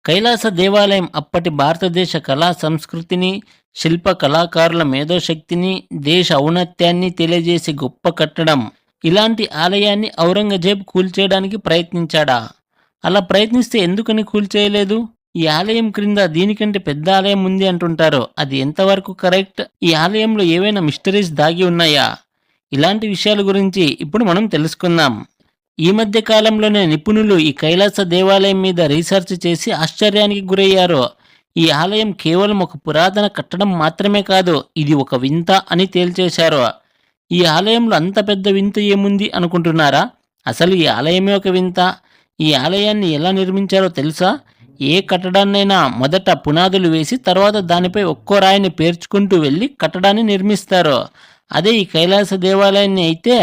కైలాస దేవాలయం అప్పటి భారతదేశ కళా సంస్కృతిని, శిల్ప కళాకారుల మేధోశక్తిని, దేశ ఔన్నత్యాన్ని తెలియజేసే గొప్ప కట్టడం. ఇలాంటి ఆలయాన్ని ఔరంగజేబ్ కూల్చేయడానికి ప్రయత్నించాడా? అలా ప్రయత్నిస్తే ఎందుకని కూల్చేయలేదు? ఈ ఆలయం క్రింద దీనికంటే పెద్ద ఆలయం ఉంది అంటుంటారు. అది ఎంతవరకు కరెక్ట్? ఈ ఆలయంలో ఏవైనా మిస్టరీస్ దాగి ఉన్నాయా? ఇలాంటి విషయాల గురించి ఇప్పుడు మనం తెలుసుకుందాం. ఈ మధ్య కాలంలోనే నిపుణులు ఈ కైలాస దేవాలయం మీద రీసెర్చ్ చేసి ఆశ్చర్యానికి గురయ్యారు. ఈ ఆలయం కేవలం ఒక పురాతన కట్టడం మాత్రమే కాదు, ఇది ఒక వింత అని తేల్చేశారు. ఈ ఆలయంలో అంత పెద్ద వింత ఏముంది అనుకుంటున్నారా? అసలు ఈ ఆలయమే ఒక వింత. ఈ ఆలయాన్ని ఎలా నిర్మించారో తెలుసా? ఏ కట్టడాన్నైనా మొదట పునాదులు వేసి తర్వాత దానిపై ఒక్కో రాయిని పేర్చుకుంటూ వెళ్ళి కట్టడాన్ని నిర్మిస్తారు. అదే ఈ కైలాస దేవాలయాన్ని అయితే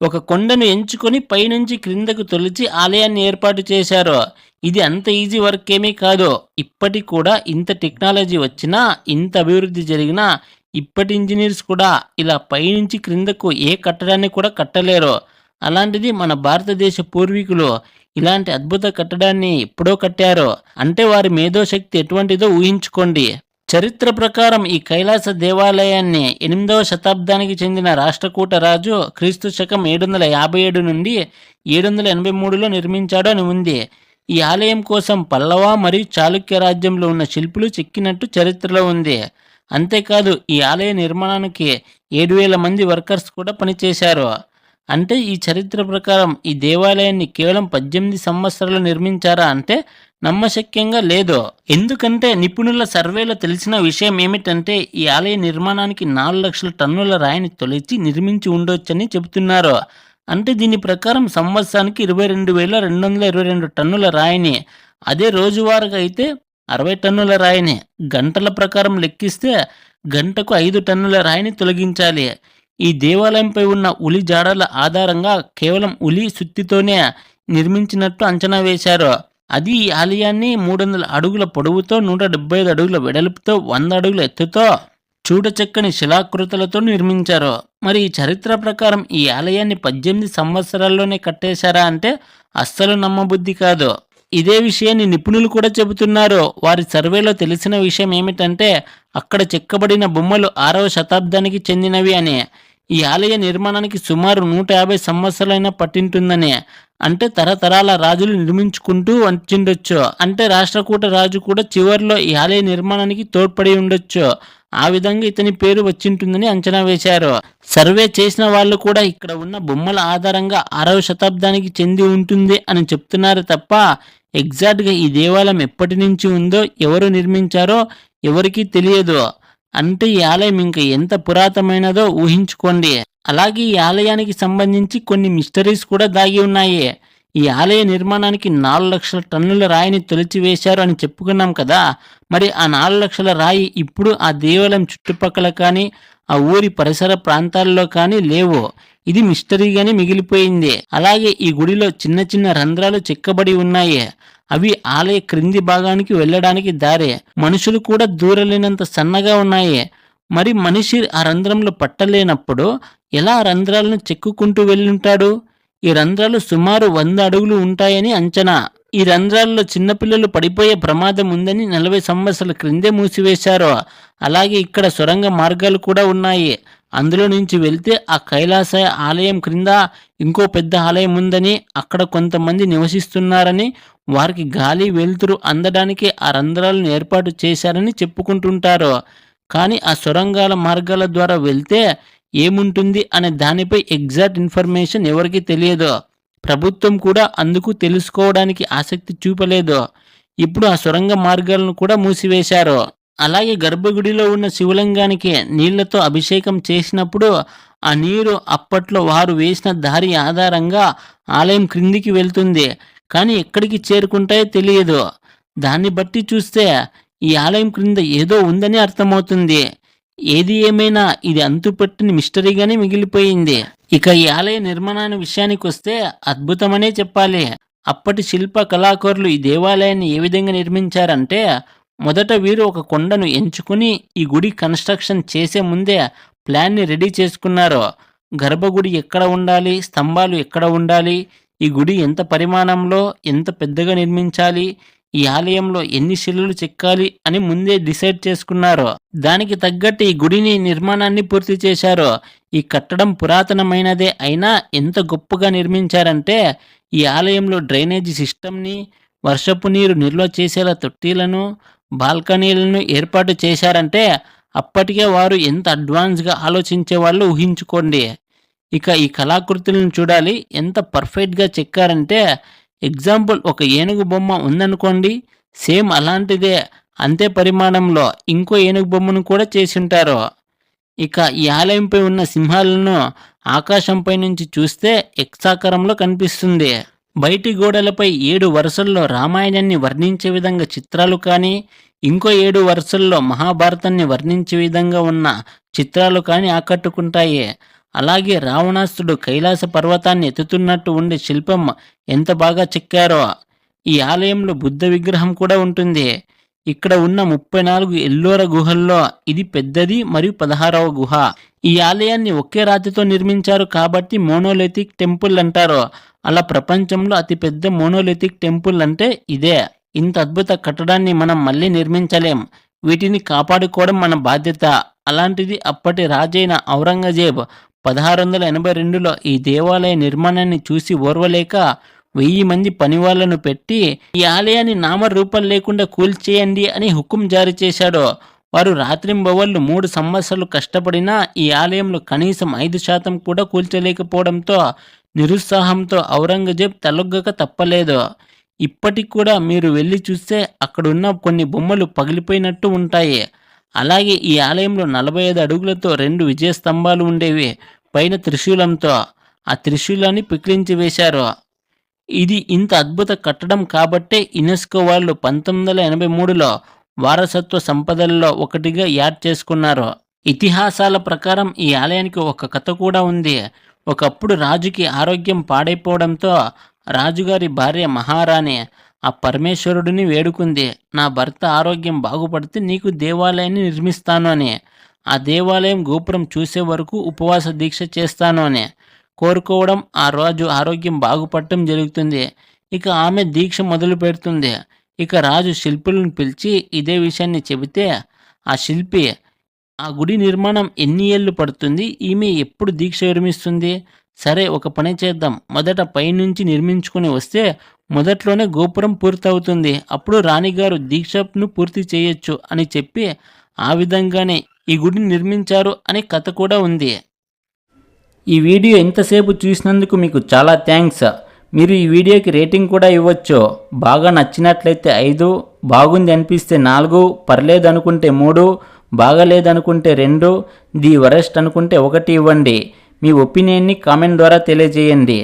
ఒక కొండను ఎంచుకొని పైనుంచి క్రిందకు తొలిచి ఆలయాన్ని ఏర్పాటు చేశారు. ఇది అంత ఈజీ వర్క్ ఏమీ కాదు. ఇప్పటికి కూడా ఇంత టెక్నాలజీ వచ్చినా, ఇంత అభివృద్ధి జరిగినా ఇప్పటి ఇంజనీర్స్ కూడా ఇలా పైనుంచి క్రిందకు ఏ కట్టడాన్ని కూడా కట్టలేరు. అలాంటిది మన భారతదేశ పూర్వీకులు ఇలాంటి అద్భుత కట్టడాన్ని ఎప్పుడో కట్టారు అంటే వారి మేధోశక్తి ఎటువంటిదో ఊహించుకోండి. చరిత్ర ప్రకారం ఈ కైలాస దేవాలయాన్ని 8వ శతాబ్దానికి చెందిన రాష్ట్రకూట రాజు క్రీస్తు శకం 757 నుండి 783లో నిర్మించాడు అని ఉంది. ఈ ఆలయం కోసం పల్లవ మరియు చాళుక్య రాజ్యంలో ఉన్న శిల్పులు చెక్కినట్టు చరిత్రలో ఉంది. అంతేకాదు ఈ ఆలయ నిర్మాణానికి 7,000 మంది వర్కర్స్ కూడా పనిచేశారు. అంటే ఈ చరిత్ర ప్రకారం ఈ దేవాలయాన్ని కేవలం 18 సంవత్సరాలు నిర్మించారా అంటే నమ్మశక్యంగా లేదు. ఎందుకంటే నిపుణుల సర్వేలో తెలిసిన విషయం ఏమిటంటే ఈ ఆలయ నిర్మాణానికి 4 లక్షల టన్నుల రాయిని తొలిచి నిర్మించి ఉండొచ్చని చెబుతున్నారు. అంటే దీని ప్రకారం సంవత్సరానికి 22,222 టన్నుల రాయిని, అదే రోజువారీగా అయితే 60 టన్నుల రాయిని, గంటల ప్రకారం లెక్కిస్తే గంటకు 5 టన్నుల రాయిని తొలగించాలి. ఈ దేవాలయంపై ఉన్న ఉలి జాడల ఆధారంగా కేవలం ఉలి సుత్తితోనే నిర్మించినట్టు అంచనా వేశారు. అది ఈ ఆలయాన్ని 300 అడుగుల పొడవుతో, 175 అడుగుల వెడల్పుతో, 100 అడుగుల ఎత్తుతో చూడచక్కని శిలాకృతులతో నిర్మించారు. మరి ఈ చరిత్ర ప్రకారం ఈ ఆలయాన్ని 18 సంవత్సరాల్లోనే కట్టేశారా అంటే అస్సలు నమ్మబుద్ధి కాదు. ఇదే విషయాన్ని నిపుణులు కూడా చెబుతున్నారు. వారి సర్వేలో తెలిసిన విషయం ఏమిటంటే అక్కడ చెక్కబడిన బొమ్మలు 6వ శతాబ్దానికి చెందినవి అని. ఈ ఆలయ నిర్మాణానికి సుమారు 150 సంవత్సరాలైనా పట్టింటుందని. అంటే తరతరాల రాజులు నిర్మించుకుంటూ వచ్చిండొచ్చు. అంటే రాష్ట్రకూట రాజు కూడా చివరిలో ఈ ఆలయ నిర్మాణానికి తోడ్పడి ఉండొచ్చు. ఆ విధంగా ఇతని పేరు వచ్చింటుందని అంచనా వేశారు. సర్వే చేసిన వాళ్ళు కూడా ఇక్కడ ఉన్న బొమ్మల ఆధారంగా 6వ శతాబ్దానికి చెంది ఉంటుంది అని చెప్తున్నారు తప్ప ఎగ్జాక్ట్గా ఈ దేవాలయం ఎప్పటి నుంచి ఉందో, ఎవరు నిర్మించారో ఎవరికీ తెలియదు. అంటే ఈ ఆలయం ఇంకా ఎంత పురాతనమైనదో ఊహించుకోండి. అలాగే ఈ ఆలయానికి సంబంధించి కొన్ని మిస్టరీస్ కూడా దాగి ఉన్నాయి. ఈ ఆలయ నిర్మాణానికి 4 లక్షల టన్నుల రాయిని తొలిచివేశారు అని చెప్పుకున్నాం కదా. మరి ఆ 4 లక్షల రాయి ఇప్పుడు ఆ దేవాలయం చుట్టుపక్కల కానీ, ఆ ఊరి పరిసర ప్రాంతాల్లో కానీ లేవు. ఇది మిస్టరీగానే మిగిలిపోయింది. అలాగే ఈ గుడిలో చిన్న చిన్న రంధ్రాలు చెక్కబడి ఉన్నాయి. అవి ఆలయ క్రింది భాగానికి వెళ్ళడానికి దారే. మనుషులు కూడా దూరలేనంత సన్నగా ఉన్నాయి. మరి మనిషి ఆ రంధ్రంలో పట్టలేనప్పుడు ఎలా రంధ్రాలను చెక్కుకుంటూ వెళ్ళుంటాడు? ఈ రంధ్రాలు సుమారు 100 అడుగులు ఉంటాయని అంచనా. ఈ రంధ్రాల్లో చిన్నపిల్లలు పడిపోయే ప్రమాదం ఉందని 40 సంవత్సరాల క్రిందే మూసివేశారు. అలాగే ఇక్కడ సొరంగ మార్గాలు కూడా ఉన్నాయి. అందులో నుంచి వెళ్తే ఆ కైలాస ఆలయం క్రింద ఇంకో పెద్ద ఆలయం ఉందని, అక్కడ కొంతమంది నివసిస్తున్నారని, వారికి గాలి వెలుతురు అందడానికి ఆ రంధ్రాలను ఏర్పాటు చేశారని చెప్పుకుంటుంటారు. కానీ ఆ సొరంగాల మార్గాల ద్వారా వెళ్తే ఏముంటుంది అనే దానిపై ఎగ్జాక్ట్ ఇన్ఫర్మేషన్ ఎవరికీ తెలియదు. ప్రభుత్వం కూడా అందుకు తెలుసుకోవడానికి ఆసక్తి చూపలేదు. ఇప్పుడు ఆ సొరంగ మార్గాలను కూడా మూసివేశారు. అలాగే గర్భగుడిలో ఉన్న శివలింగానికి నీళ్లతో అభిషేకం చేసినప్పుడు ఆ నీరు అప్పట్లో వారు వేసిన దారి ఆధారంగా ఆలయం క్రిందికి వెళ్తుంది. కానీ ఎక్కడికి చేరుకుంటాయో తెలియదు. దాన్ని బట్టి చూస్తే ఈ ఆలయం క్రింద ఏదో ఉందని అర్థమవుతుంది. ఏది ఏమైనా ఇది అంతుపట్టిన మిస్టరీగానే మిగిలిపోయింది. ఇక ఈ ఆలయ నిర్మాణాన్ని విషయానికి వస్తే అద్భుతమనే చెప్పాలి. అప్పటి శిల్ప కళాకారులు ఈ దేవాలయాన్ని ఏ విధంగా నిర్మించారంటే, మొదట వీరు ఒక కొండను ఎంచుకుని ఈ గుడి కన్స్ట్రక్షన్ చేసే ముందే ప్లాన్ని రెడీ చేసుకున్నారు. గర్భగుడి ఎక్కడ ఉండాలి, స్తంభాలు ఎక్కడ ఉండాలి, ఈ గుడి ఎంత పరిమాణంలో ఎంత పెద్దగా నిర్మించాలి, ఈ ఆలయంలో ఎన్ని శిలలు చెక్కాలి అని ముందే డిసైడ్ చేసుకున్నారు. దానికి తగ్గట్టు ఈ గుడిని నిర్మాణాన్ని పూర్తి చేశారు. ఈ కట్టడం పురాతనమైనదే అయినా ఎంత గొప్పగా నిర్మించారంటే ఈ ఆలయంలో డ్రైనేజీ సిస్టమ్ని, వర్షపు నీరు నిల్వ చేసేలా తొట్టిలను, బాల్కనీలను ఏర్పాటు చేశారంటే అప్పటికే వారు ఎంత అడ్వాన్స్గా ఆలోచించే వాళ్ళు ఊహించుకోండి. ఇక ఈ కళాకృతులను చూడాలి, ఎంత పర్ఫెక్ట్గా చెక్కారంటే ఎగ్జాంపుల్ ఒక ఏనుగు బొమ్మ ఉందనుకోండి, సేమ్ అలాంటిదే అంతే పరిమాణంలో ఇంకో ఏనుగు బొమ్మను కూడా చేసుంటారు. ఇక ఈ ఆలయంపై ఉన్న సింహాలను ఆకాశంపై నుంచి చూస్తే ఎక్సాకారంలో కనిపిస్తుంది. బయటి గోడలపై 7 వరుసల్లో రామాయణాన్ని వర్ణించే విధంగా చిత్రాలు కానీ, ఇంకో 7 వరుసల్లో మహాభారతాన్ని వర్ణించే విధంగా ఉన్న చిత్రాలు కానీ ఆకట్టుకుంటాయి. అలాగే రావణాసుడు కైలాస పర్వతాన్ని ఎత్తుతున్నట్టు ఉండే శిల్పం ఎంత బాగా చెక్కారో. ఈ ఆలయంలో బుద్ధ విగ్రహం కూడా ఉంటుంది. ఇక్కడ ఉన్న 34 ఎల్లోర గుహల్లో ఇది పెద్దది మరియు 16వ గుహ. ఈ ఆలయాన్ని ఒకే రాతితో నిర్మించారు కాబట్టి మోనోలిథిక్ టెంపుల్ అంటారు. అలా ప్రపంచంలో అతిపెద్ద మోనోలిథిక్ టెంపుల్ అంటే ఇదే. ఇంత అద్భుత కట్టడాన్ని మనం మళ్ళీ నిర్మించలేం. వీటిని కాపాడుకోవడం మన బాధ్యత. అలాంటిది అప్పటి రాజైన ఔరంగజేబ్ 1682లో ఈ దేవాలయ నిర్మాణాన్ని చూసి ఓర్వలేక 1000 మంది పనివాళ్లను పెట్టి ఈ ఆలయాన్ని నామరూపం లేకుండా కూల్చేయండి అని హుకుం జారీ చేశాడు. వారు రాత్రింబవళ్లు 3 సంవత్సరాలు కష్టపడినా ఈ ఆలయంలో కనీసం 5% కూడా కూల్చలేకపోవడంతో నిరుత్సాహంతో ఔరంగజేబ్ తలొగ్గక తప్పలేదు. ఇప్పటికి కూడా మీరు వెళ్ళి చూస్తే అక్కడున్న కొన్ని బొమ్మలు పగిలిపోయినట్టు ఉంటాయి. అలాగే ఈ ఆలయంలో 45 అడుగులతో 2 విజయ స్తంభాలు ఉండేవి, పైన త్రిశూలంతో. ఆ త్రిశూలాన్ని పికిలించి వేశారు. ఇది ఇంత అద్భుత కట్టడం కాబట్టే యునెస్కో వాళ్ళు 1983లో వారసత్వ సంపదల్లో ఒకటిగా యాడ్ చేసుకున్నారు. ఇతిహాసాల ప్రకారం ఈ ఆలయానికి ఒక కథ కూడా ఉంది. ఒకప్పుడు రాజుకి ఆరోగ్యం పాడైపోవడంతో రాజుగారి భార్య మహారాణి ఆ పరమేశ్వరుడిని వేడుకుంది, నా భర్త ఆరోగ్యం బాగుపడితే నీకు దేవాలయాన్ని నిర్మిస్తాను అని. ఆ దేవాలయం గోపురం చూసే వరకు ఉపవాస దీక్ష చేస్తాను అని కోరుకోవడం, ఆ రాజు ఆరోగ్యం బాగుపడటం జరుగుతుంది. ఇక ఆమె దీక్ష మొదలు పెడుతుంది. ఇక రాజు శిల్పులను పిలిచి ఇదే విషయాన్ని చెబితే ఆ శిల్పి ఆ గుడి నిర్మాణం ఎన్ని ఏళ్ళు పడుతుంది, ఈమె ఎప్పుడు దీక్ష విరమిస్తుంది, సరే ఒక పని చేద్దాం, మొదట పైనుంచి నిర్మించుకుని వస్తే మొదట్లోనే గోపురం పూర్తవుతుంది, అప్పుడు రాణిగారు దీక్షను పూర్తి చేయొచ్చు అని చెప్పి ఆ విధంగానే ఈ గుడిని నిర్మించారు అనే కథ కూడా ఉంది. ఈ వీడియో ఎంతసేపు చూసినందుకు మీకు చాలా థ్యాంక్స్. మీరు ఈ వీడియోకి రేటింగ్ కూడా ఇవ్వచ్చు. బాగా నచ్చినట్లయితే 5, బాగుంది అనిపిస్తే 4, పర్లేదు అనుకుంటే 3, బాగలేదనుకుంటే 2, ది వరెస్ట్ అనుకుంటే 1 ఇవ్వండి. మీ ఒపీనియన్ని కామెంట్ ద్వారా తెలియజేయండి.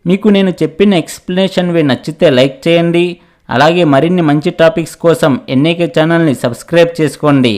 మీకు నేను చెప్పిన ఎక్స్ప్లెనేషన్ నచ్చితే లైక్ చేయండి. అలాగే మరిన్ని మంచి టాపిక్స్ కోసం ఎన్ఏకే ఛానల్ని సబ్స్క్రైబ్ చేసుకోండి.